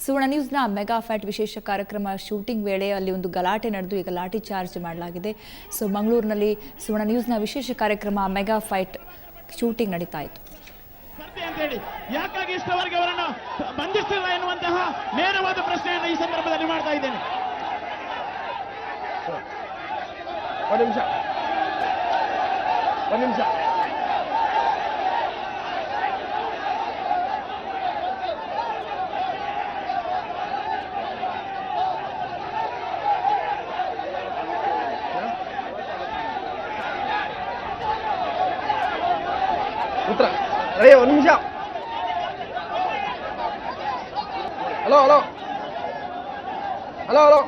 ಸುವರ್ಣ ನ್ಯೂಸ್ನ mega fat ವಿಶೇಷ ಕಾರ್ಯಕ್ರಮ shooting ವೇಳೆ ಅಲ್ಲಿ ಒಂದು ಗಲಾಟೆ ನಡೆದು ಈಗ ಲಾಠಿ ಚಾರ್ಜ್ ಮಾಡಲಾಗಿದೆ. ಸೊ ಮಂಗಳೂರಿನಲ್ಲಿ ಸುವರ್ಣ ನ್ಯೂಸ್ನ ವಿಶೇಷ ಕಾರ್ಯಕ್ರಮ ಮೆಗಾ ಫೈಟ್ ಶೂಟಿಂಗ್ ನಡೀತಾ ಇತ್ತು. ಯಾಕಾಗಿ ಇಷ್ಟವರೆಗೆ ಅವರನ್ನು ಬಂಧಿಸಿಲ್ಲ ಎನ್ನುವಂತಹ ನೇರವಾದ ಪ್ರಶ್ನೆಯನ್ನು ಈ ಸಂದರ್ಭದಲ್ಲಿ ಮಾಡ್ತಾ ಇದ್ದೇನೆ. ಒಂದು ನಿಮಿಷ ಉತ್ತರ ಅರೇ ಒಂದು ನಿಮಿಷ. ಹಲೋ ಹಲೋ ಹಲೋ ಹಲೋ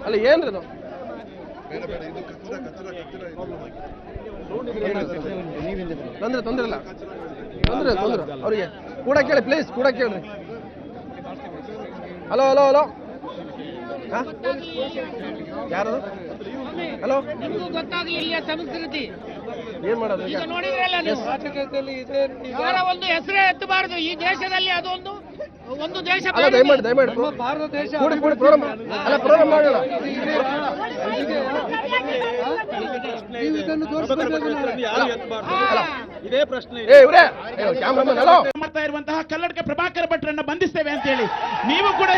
ಅಲ್ಲ ಏನ್ರಿ ಅದು ತೊಂದ್ರೆ ಇಲ್ಲ ತೊಂದ್ರೆ ಅವ್ರಿಗೆ ಕೂಡ ಕೇಳಿ ಪ್ಲೀಸ್ ಕೂಡ ಕೇಳ್ರಿ. ಹಲೋ ಹಲೋ ಹಲೋ ಯಾರು ಹಲೋ ಗೊತ್ತಾಗಲಿಲ್ಲ ಸಂಸ್ಕೃತಿ ಏನ್ ಮಾಡೋದು ಈಗ ನೋಡಿದ್ರಲ್ಲ ನೀವು ಯಾರ ಒಂದು ಹೆಸರೇ ಎತ್ತಬಾರದು ಈ ದೇಶದಲ್ಲಿ. ಅದೊಂದು ಒಂದು ದೇಶ ಅಲ್ಲ ದಯಮಾಡಿ ಭಾರತ ದೇಶ ಕೂಡಿ ಪ್ರೋಗ್ರಾಮ್ ಅಲ್ಲ ಪ್ರೋಗ್ರಾಮ್ ಮಾಡೋಣ. ಇದೇ ಪ್ರಶ್ನೆ ಕ್ಯಾಮ್ರಾಮನ್ ಹಲೋ ಮಾಡ್ತಾ ಇರುವಂತಹ ಕಲ್ಲಡ್ಕ ಪ್ರಭಾಕರ ಭಟ್ರನ್ನ ಬಂಧಿಸ್ತೇವೆ ಅಂತ ಹೇಳಿ ನೀವು ಕೂಡ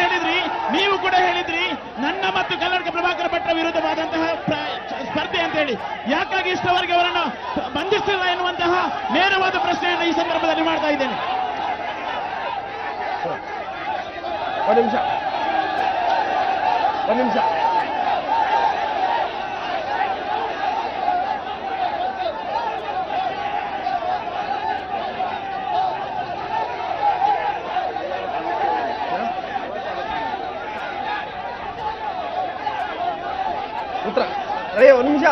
ಹೇಳಿದ್ರಿ ನನ್ನ ಮತ್ತು ಕಲ್ಲಡ್ಕ ಪ್ರಭಾಕರ ಭಟ್ರ ವಿರುದ್ಧವಾದಂತಹ ಸ್ಪರ್ಧೆ ಅಂತ ಹೇಳಿ. ಯಾಕಾಗಿ ಇಷ್ಟವರೆಗೆ ಅವರನ್ನು ಬಂಧಿಸಿಲ್ಲ ಎನ್ನುವಂತಹ ನೇರವಾದ ಪ್ರಶ್ನೆಯನ್ನು ಈ ಸಂದರ್ಭದಲ್ಲಿ ಮಾಡ್ತಾ ಇದ್ದೇನೆ. ಒಂದು ನಿಮಿಷ ಉತ್ತರ ಅರೇ ಒಂದು ನಿಮಿಷ.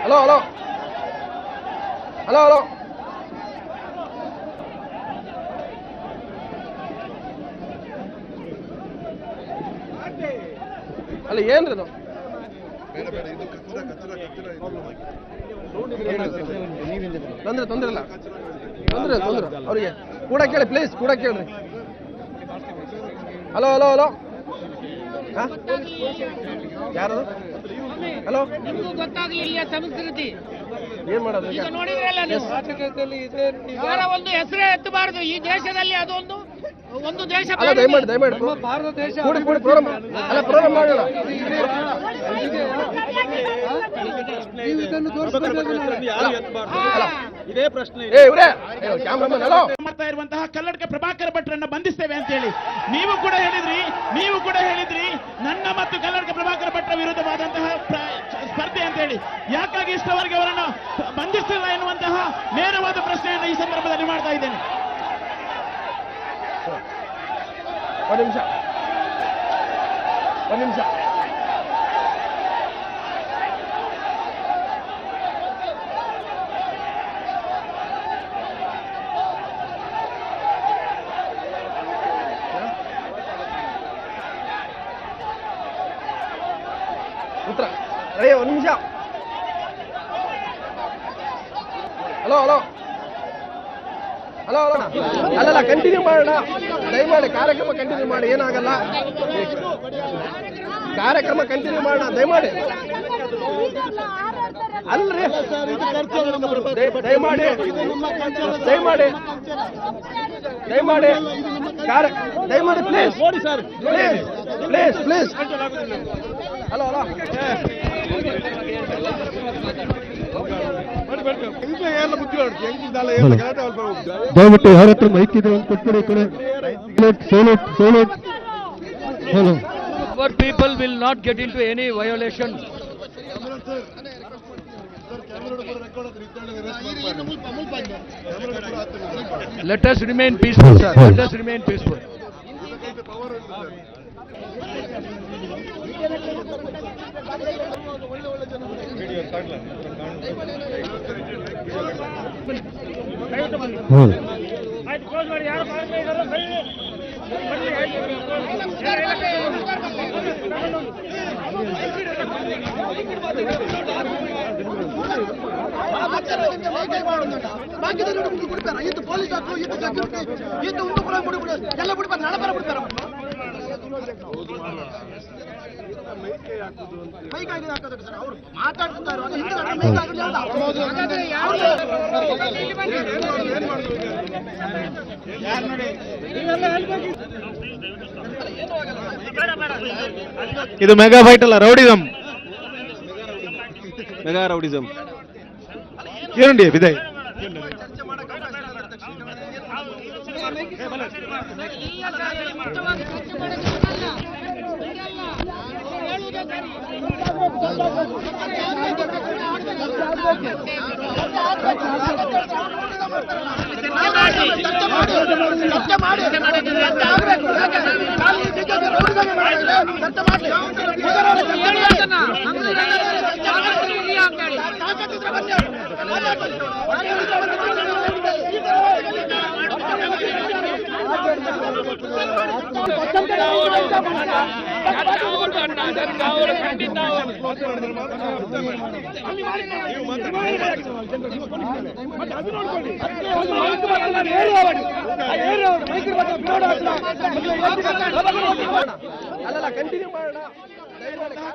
ಹಲೋ ಹಲೋ ಹಲೋ ಹಲೋ ಅಲ್ಲ ಏನ್ರಿ ಅದು ತೊಂದ್ರೆ ಇಲ್ಲ ತೊಂದ್ರೆ ಅವ್ರಿಗೆ ಕೂಡ ಕೇಳಿ ಪ್ಲೀಸ್ ಕೂಡ ಕೇಳ್ರಿ. ಹಲೋ ಹಲೋ ಹಲೋ ಯಾರು ಹಲೋ ಗೊತ್ತಾಗಲಿಲ್ಲ ಸಂಸ್ಕೃತಿ ಏನ್ ಮಾಡೋದು ಈಗ ನೋಡಿದ್ರಲ್ಲ ನೀವು ಯಾರ ಒಂದು ಹೆಸರೇ ಎತ್ತಬಾರದು ಈ ದೇಶದಲ್ಲಿ. ಅದೊಂದು ಒಂದು ದೇಶ ಅಲ್ಲ ದಯಮಾಡಿ ಭಾರತ ದೇಶ ಕೂಡಿ ಪ್ರೋಗ್ರಾಮ್ ಅಲ್ಲ ಪ್ರೋಗ್ರಾಮ್ ಮಾಡೋಣ. ಇದೇ ಪ್ರಶ್ನೆ ಕ್ಯಾಮ್ರಾಮನ್ ಹಲೋ ಮಾಡ್ತಾ ಇರುವಂತಹ ಕಲ್ಲಡ್ಕ ಪ್ರಭಾಕರ ಭಟ್ರನ್ನ ಬಂಧಿಸ್ತೇವೆ ಅಂತ ಹೇಳಿ ನೀವು ಕೂಡ ಹೇಳಿದ್ರಿ ನನ್ನ ಮತ್ತು ಕಲ್ಲಡ್ಕ ಪ್ರಭಾಕರ ಭಟ್ರ ವಿರುದ್ಧವಾದಂತಹ ಸ್ಪರ್ಧೆ ಅಂತ ಹೇಳಿ. ಯಾಕಾಗಿ ಇಷ್ಟವರೆಗೆ ಅವರನ್ನು ಬಂಧಿಸಿಲ್ಲ ಎನ್ನುವಂತಹ ನೇರವಾದ ಪ್ರಶ್ನೆಯನ್ನು ಈ ಸಂದರ್ಭದಲ್ಲಿ ಮಾಡ್ತಾ ಇದ್ದೇನೆ. ಒಂದು ನಿಮಿಷ ಉತ್ತರ ಅರೇ ಒಂದು ನಿಮಿಷ. ಹಲೋ ಹಲೋ ಹಲೋ ಹಲೋ ಅಲ್ಲಲ್ಲ ಕಂಟಿನ್ಯೂ ಮಾಡೋಣ ದಯಮಾಡಿ. ಕಾರ್ಯಕ್ರಮ ಕಂಟಿನ್ಯೂ ಮಾಡಿ, ಏನಾಗಲ್ಲ. ಕಾರ್ಯಕ್ರಮ ಕಂಟಿನ್ಯೂ ಮಾಡೋಣ ದಯಮಾಡಿ. ಅಲ್ರಿ ದಯಮಾಡಿ ಪ್ಲೀಸ್. ಹಲೋ ಹಲೋ ದಯವಿಟ್ಟು ಯಾರ ಹತ್ರ ಮೈಕ್ ಇದೆ ಅಂತ ಕೊಟ್ಬಿಡಿ. ಈ ಕಡೆ ಸೋಲೋಟ್. Hello. Our people will not get into any violation. Let us remain peaceful, sir. Let us remain peaceful. ಹೌದು. ಆಯ್ತು ಕ್ಲೋಸ್ ಮಾಡಿ. ಯಾರು ಇದು ಪೊಲೀಸ್ ಇದು ಸೆಕ್ಯೂರಿಟಿ ಇದು ಒಂದು ಕೂಡ ಎಲ್ಲ ಬಿಡ್ಬಾರ್ದು ನಾಳೆ ಬರ ಬಿಡ್ತಾರ ಮೈಕ್ ಆಗಿ ಹಾಕೋದಕ್ಕೆ ಸರ್ ಅವರು ಮಾತಾಡ್ತಿದ್ದಾರೆ ಇದು ಮೆಗಾ ಫೈಟ್ ಅಲ್ಲ, ರೌಡಿಸಂ. Mega rowdyism. ಏನುಂಡಿ ವಿಜಯ್? ಅಲ್ಲ ಕಂಟಿನ್ಯೂ ಮಾಡೋಣ.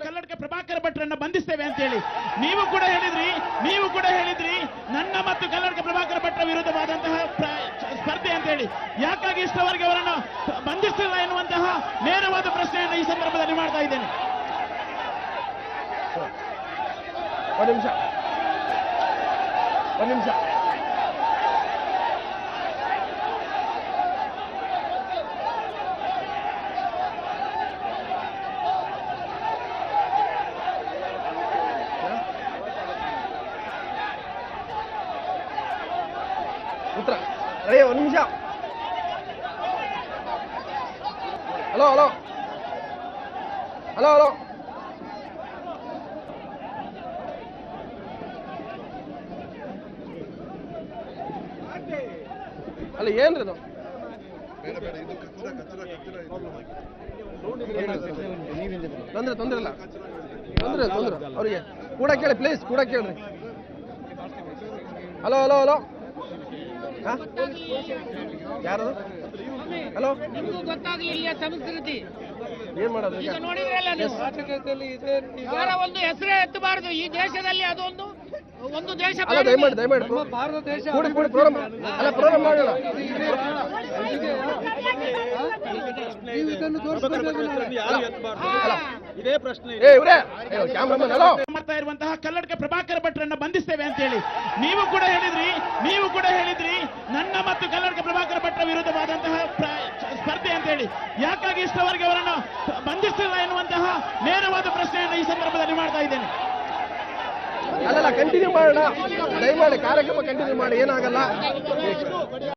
ಕಲ್ಲಡ್ಕ ಪ್ರಭಾಕರ್ ಭಟ್ರನ್ನ ಬಂಧಿಸ್ತೇವೆ ಅಂತ ಹೇಳಿ ನೀವು ಕೂಡ ಹೇಳಿದ್ರಿ ನನ್ನ ಮತ್ತು ಕಲ್ಲಡ್ಕ ಪ್ರಭಾಕರ್ ಭಟ್ರ ವಿರುದ್ಧವಾದಂತಹ ಸ್ಪರ್ಧೆ ಅಂತ ಹೇಳಿ. ಯಾಕಾಗಿ ಇಷ್ಟವರೆಗೆ ಅವರನ್ನು ಬಂಧಿಸಲಿಲ್ಲ ಎನ್ನುವಂತಹ ನೇರವಾದ ಪ್ರಶ್ನೆಯನ್ನು ಈ ಸಂದರ್ಭದಲ್ಲಿ ಮಾಡ್ತಾ ಇದ್ದೇನೆ. ಒಂದು ನಿಮಿಷ ಉತ್ತರ ಅಯ್ಯ ಒಂದು ನಿಮಿಷ. ಹಲೋ ಹಲೋ ಹಲೋ ಹಲೋ ಅಲ್ಲ ಏನ್ರಿ ಅದು? ತೊಂದ್ರೆ ಇಲ್ಲ ತೊಂದ್ರೆ ಅವ್ರಿಗೆ ಕೂಡ ಕೇಳಿ ಪ್ಲೀಸ್, ಕೂಡ ಕೇಳ್ರಿ. ಹಲೋ ಹಲೋ ಹಲೋ ಯಾರು? ಹಲೋ ಗೊತ್ತಾಗ್ಲಿ ಇಲ್ಲಿಯ ಸಂಸ್ಕೃತಿ ಏನ್ ಮಾಡೋದು ಈಗ? ಈಗ ನೋಡಿದ್ರಲ್ಲ ನೀವು, ಯಾರ ಒಂದು ಹೆಸರೇ ಎತ್ತಬಾರದು ಈ ದೇಶದಲ್ಲಿ. ಅದೊಂದು ಒಂದು ದೇಶ ಅಲ್ಲ ದಯಮಾಡಿ ಭಾರತ ದೇಶ ಕೂಡಿ ಪ್ರೋಗ್ರಾಮ್ ಅಲ್ಲ ಪ್ರೋಗ್ರಾಮ್ ಮಾಡೋಣ. ಇದೇ ಪ್ರಶ್ನೆ. ಇವ್ರೇ ಕ್ಯಾಮ್ರಾಮನ್ ಹಲೋ ಮಾಡ್ತಾ ಇರುವಂತಹ ಕಲ್ಲಡ್ಕ ಪ್ರಭಾಕರ್ ಭಟ್ರನ್ನ ಬಂಧಿಸ್ತೇವೆ ಅಂತ ಹೇಳಿ ನೀವು ಕೂಡ ಹೇಳಿದ್ರಿ ನನ್ನ ಮತ್ತು ಕಲ್ಲಡ್ಕ ಪ್ರಭಾಕರ್ ಭಟ್ರ ವಿರುದ್ಧವಾದಂತಹ ಸ್ಪರ್ಧೆ ಅಂತ ಹೇಳಿ. ಯಾಕಾಗಿ ಇಷ್ಟವರೆಗೆ ಅವರನ್ನು ಬಂಧಿಸಲಿಲ್ಲ ಎನ್ನುವಂತಹ ನೇರವಾದ ಪ್ರಶ್ನೆಯನ್ನು ಈ ಸಂದರ್ಭದಲ್ಲಿ ಮಾಡ್ತಾ ಇದ್ದೇನೆ. ಅಲ್ಲಲ್ಲ ಕಂಟಿನ್ಯೂ ಮಾಡೋಣ. ದಯಮಾಡಿ ಕಾರ್ಯಕ್ರಮ ಕಂಟಿನ್ಯೂ ಮಾಡಿ, ಏನಾಗಲ್ಲ.